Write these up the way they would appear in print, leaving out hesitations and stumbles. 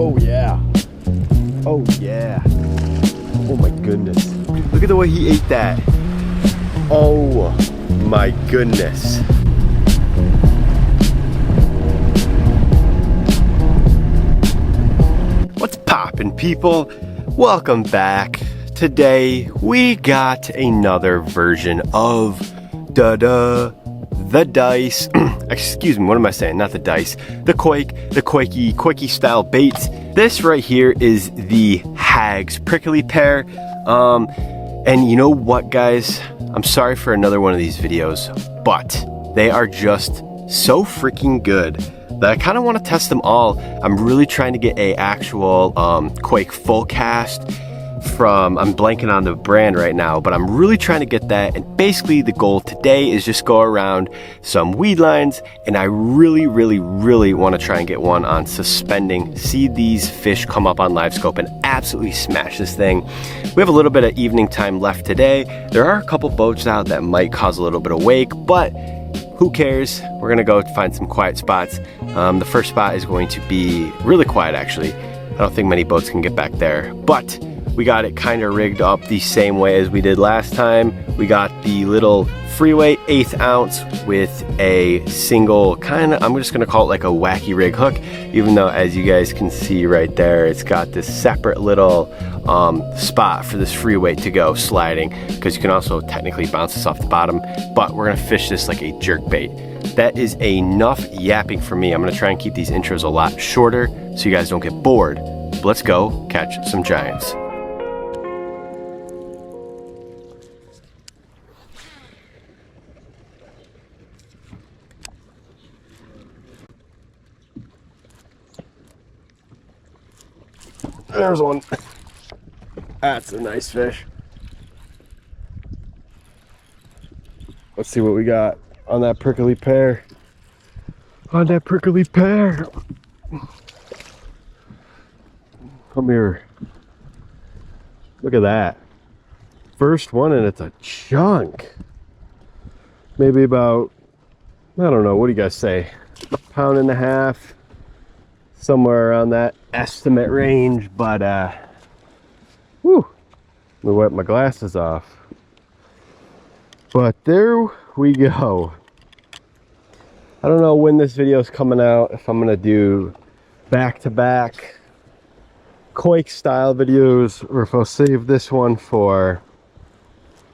Oh yeah. Oh yeah. Oh my goodness. Look at the way he ate that. Oh my goodness. What's poppin', people? Welcome back. Today we got another version of the dice. Excuse me, what am I saying? Not the dice. The Quakey style baits. This right here is the Hags prickly pear. And you know what, guys? I'm sorry for another one of these videos, but they are just so freaking good that I kind of want to test them all. I'm really trying to get a actual Quake full cast from, I'm blanking on the brand right now, but I'm really trying to get that. And basically the goal today is just go around some weed lines, and I really want to try and get one on suspending, see these fish come up on live scope and absolutely smash this thing. We have a little bit of evening time left today. There are a couple boats out that might cause a little bit of wake, but who cares? We're gonna go find some quiet spots. The first spot is going to be really quiet, actually. I don't think many boats can get back there, but we got it kind of rigged up the same way as we did last time. We got the little Freeway 1/8 ounce with a single kind of, I'm just gonna call it like a wacky rig hook, even though as you guys can see right there, it's got this separate little spot for this Freeway to go sliding, because you can also technically bounce this off the bottom, but we're gonna fish this like a jerk bait. That is enough yapping for me. I'm gonna try and keep these intros a lot shorter so you guys don't get bored. But let's go catch some giants. There's one. That's a nice fish. Let's see what we got on that prickly pear. On that prickly pear. Come here. Look at that. First one, and it's a chunk. Maybe about, I don't know, what do you guys say? A pound and a half. Somewhere around that estimate range, but whew, let me wipe my glasses off. But there we go. I don't know when this video is coming out, if I'm gonna do back-to-back Quake style videos, or if I'll save this one for,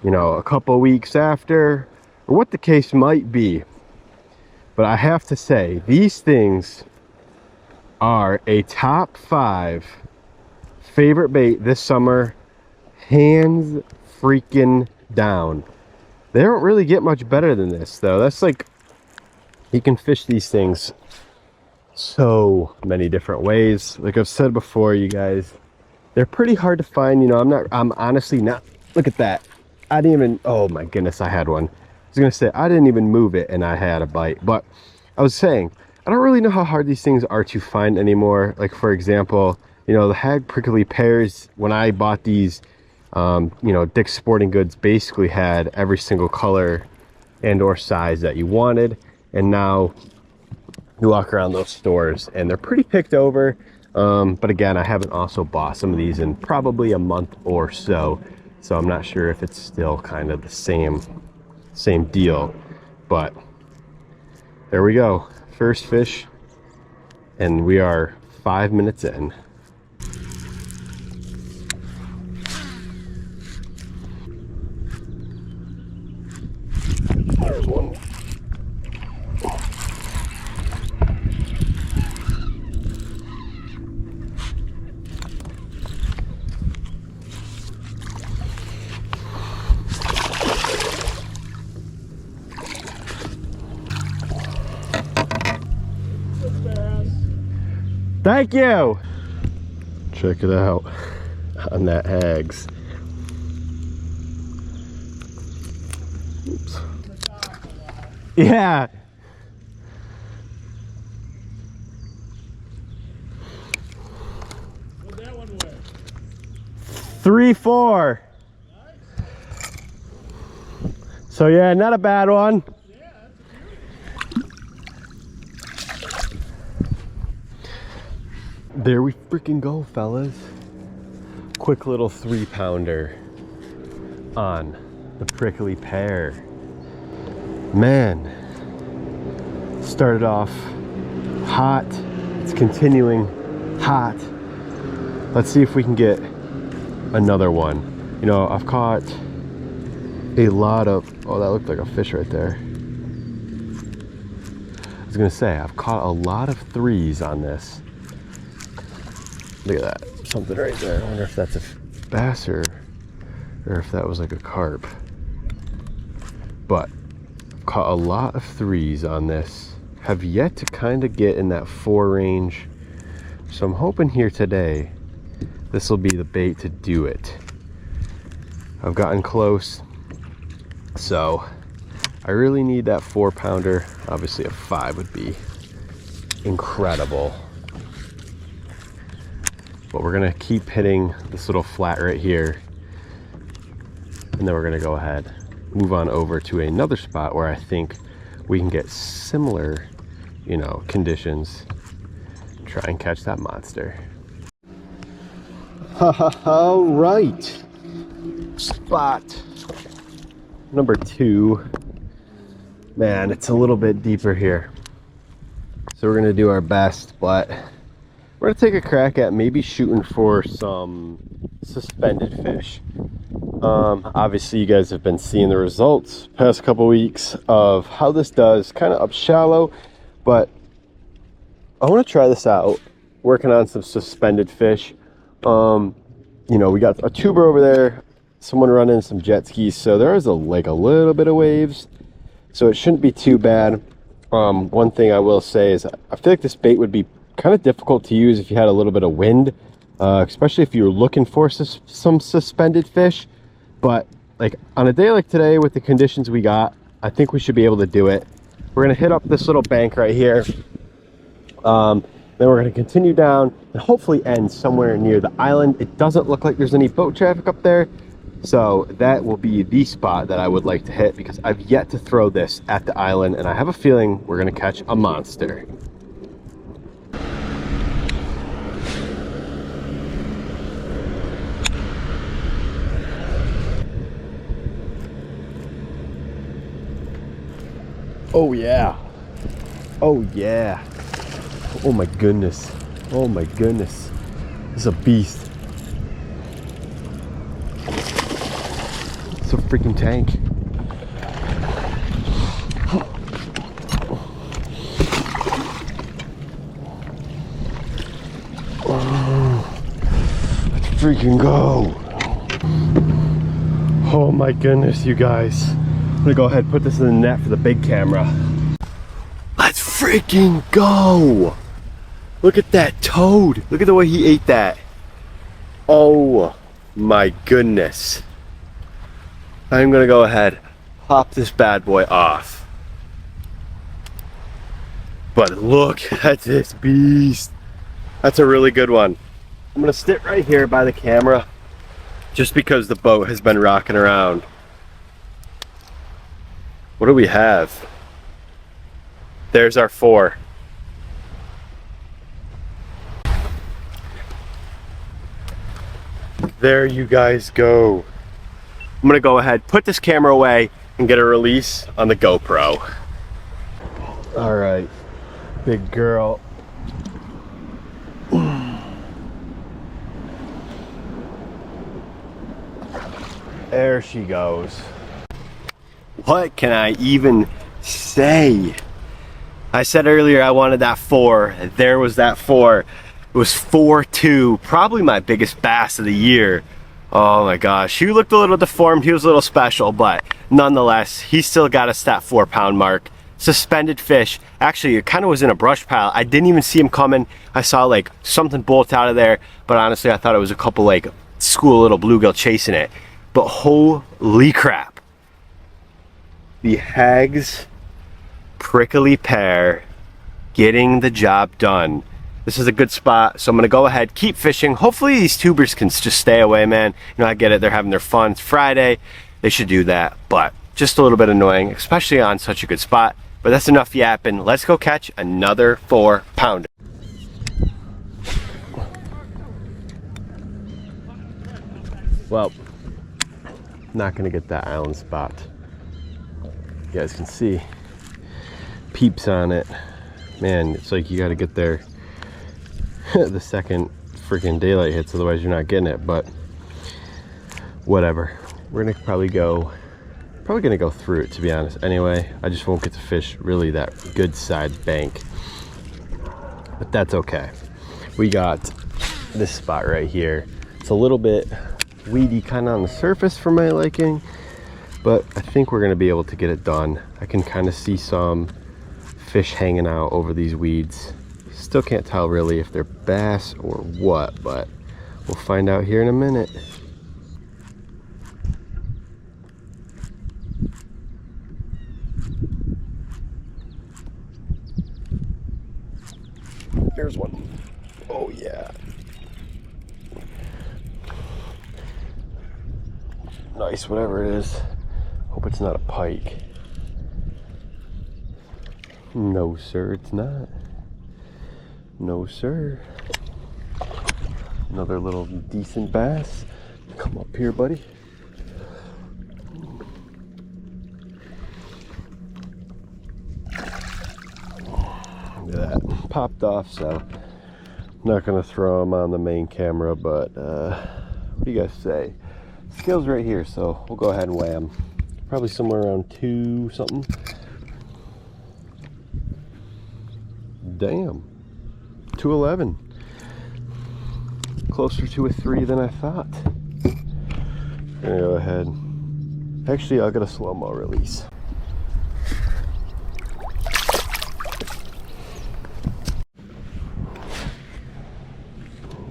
you know, a couple weeks after, or what the case might be. But I have to say, these things are a top 5 favorite bait this summer, hands freaking down. They don't really get much better than this, though. That's like, you can fish these things so many different ways. Like I've said before, you guys, they're pretty hard to find. You know, I'm honestly not, look at that. I didn't even, oh my goodness, I had one. I was gonna say, I didn't even move it and I had a bite. But I was saying, I don't really know how hard these things are to find anymore. Like, for example, you know, the Hag prickly pears, when I bought these, you know, Dick's Sporting Goods basically had every single color and or size that you wanted. And now you walk around those stores and they're pretty picked over. But again, I haven't also bought some of these in probably a month or so. So I'm not sure if it's still kind of the same deal, but there we go. First fish, and we are 5 minutes in. There's one. Thank you. Check it out on that Hags. Oops. Yeah. What'd that one weigh? 3-4. Nice. So yeah, not a bad one. Yeah, that's a beauty. There we freaking go, fellas. Quick little 3-pounder on the prickly pear. Man, started off hot. It's continuing hot. Let's see if we can get another one. You know, I've caught a lot of, oh, that looked like a fish right there. I was gonna say, I've caught a lot of 3s on this. Look at that, something right there. I wonder if that's a bass or if that was like a carp. But I've caught a lot of 3s on this. Have yet to kind of get in that 4 range. So I'm hoping here today, this will be the bait to do it. I've gotten close. So I really need that 4-pounder. Obviously a 5 would be incredible. But we're gonna keep hitting this little flat right here. And then we're gonna go ahead, move on over to another spot where I think we can get similar, you know, conditions. Try and catch that monster. All right. Spot number 2. Man, it's a little bit deeper here. So we're gonna do our best, but we're gonna take a crack at maybe shooting for some suspended fish. Obviously you guys have been seeing the results past couple weeks of how this does, kind of up shallow, but I want to try this out, working on some suspended fish. You know, we got a tuber over there, someone running some jet skis, so there is like a little bit of waves, so it shouldn't be too bad. One thing I will say is I feel like this bait would be kind of difficult to use if you had a little bit of wind, especially if you were looking for some suspended fish. But like on a day like today with the conditions we got, I think we should be able to do it. We're gonna hit up this little bank right here. Then we're gonna continue down and hopefully end somewhere near the island. It doesn't look like there's any boat traffic up there, so that will be the spot that I would like to hit, because I've yet to throw this at the island and I have a feeling we're gonna catch a monster. Oh yeah. Oh yeah. Oh my goodness. Oh my goodness. This is a beast. It's a freaking tank. Oh, let's freaking go. Oh my goodness, you guys. I'm gonna go ahead and put this in the net for the big camera. Let's freaking go! Look at that toad. Look at the way he ate that. Oh my goodness. I'm gonna go ahead, pop this bad boy off. But look at this beast. That's a really good one. I'm gonna sit right here by the camera just because the boat has been rocking around. What do we have? There's our 4. There you guys go. I'm gonna go ahead, put this camera away, and get a release on the GoPro. All right, big girl. There she goes. What can I even say? I said earlier I wanted that 4. There was that 4. It was 4.2, probably my biggest bass of the year. Oh my gosh, he looked a little deformed, he was a little special, but nonetheless, he still got us that 4-pound mark. Suspended fish. Actually, it kind of was in a brush pile. I didn't even see him coming. I saw like something bolt out of there, but honestly, I thought it was a couple like school little bluegill chasing it. But holy crap. The Hags prickly pear getting the job done. This is a good spot, so I'm gonna go ahead, keep fishing. Hopefully these tubers can just stay away, man. You know, I get it, they're having their fun. It's Friday, they should do that, but just a little bit annoying, especially on such a good spot. But that's enough yapping. Let's go catch another 4-pounder. Well, not gonna get that island spot. You guys can see peeps on it. Man, it's like you gotta get there the second freaking daylight hits, otherwise you're not getting it. But whatever, we're gonna probably gonna go through it, to be honest. Anyway, I just won't get to fish really that good side bank, but that's okay. We got this spot right here. It's a little bit weedy kind of on the surface for my liking, but I think we're gonna be able to get it done. I can kind of see some fish hanging out over these weeds. Still can't tell really if they're bass or what, but we'll find out here in a minute. There's one. Oh yeah. Nice, whatever it is. Hope it's not a pike. No sir, it's not. No sir. Another little decent bass. Come up here, buddy. Look at that. Popped off, so I'm not gonna throw them on the main camera, but what do you guys say? Scale's right here, so we'll go ahead and weigh them. Probably somewhere around 2 something. Damn, 211. Closer to a 3 than I thought. I'm gonna go ahead. Actually, I'll get a slow-mo release.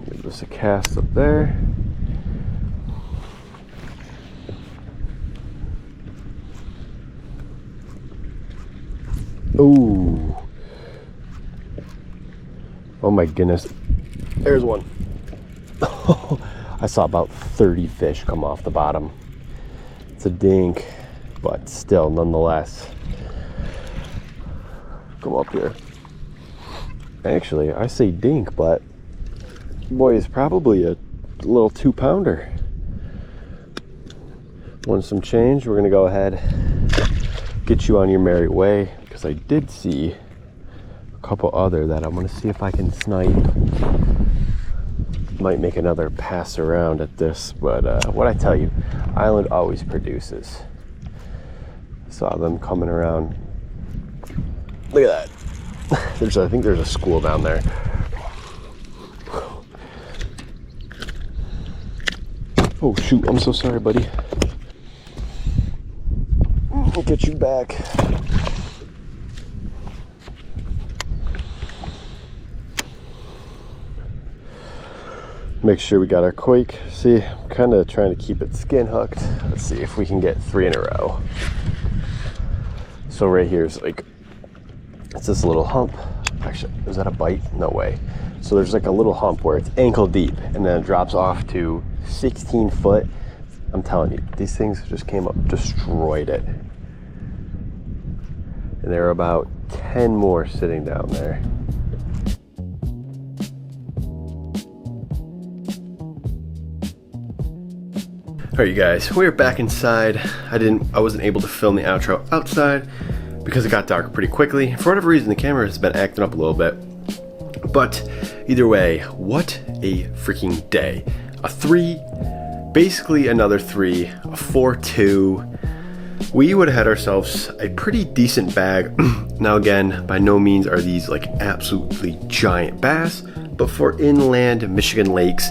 Give this a cast up there. Ooh. Oh my goodness. There's one. I saw about 30 fish come off the bottom. It's a dink, but still, nonetheless. Come up here. Actually, I say dink, but boy, it's probably a little 2-pounder. Want some change? We're gonna go ahead, get you on your merry way, because I did see a couple other that I'm gonna see if I can snipe. Might make another pass around at this, but what I tell you, Island always produces. Saw them coming around. Look at that. I think there's a school down there. Oh shoot, I'm so sorry, buddy. I'll get you back. Make sure we got our quake. See, I'm kind of trying to keep it skin hooked. Let's see if we can get 3 in a row. So right here is like, it's this little hump. Actually, is that a bite? No way. So there's like a little hump where it's ankle deep and then it drops off to 16 foot. I'm telling you, these things just came up, destroyed it. And there are about 10 more sitting down there. Alright you guys, we're back inside. I wasn't able to film the outro outside because it got dark pretty quickly. For whatever reason, the camera has been acting up a little bit. But either way, what a freaking day. A 3, basically another 3, a 4-2. We would have had ourselves a pretty decent bag. Now again, by no means are these like absolutely giant bass, but for inland Michigan lakes,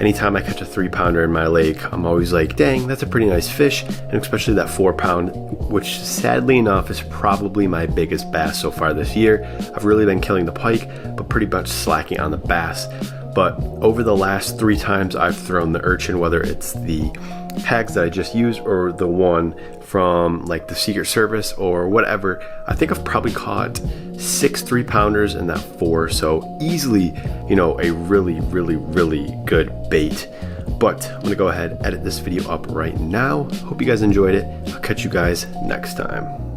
anytime I catch a 3-pounder in my lake, I'm always like, dang, that's a pretty nice fish. And especially that 4-pound, which sadly enough is probably my biggest bass so far this year. I've really been killing the pike, but pretty much slacking on the bass. But over the last 3 times I've thrown the urchin, whether it's the tags that I just used or the one from like the Secret Service or whatever, I think I've probably caught 6 3-pounders and that 4, so easily, you know, a really good bait. But I'm gonna go ahead, edit this video up right now. Hope you guys enjoyed it. I'll catch you guys next time.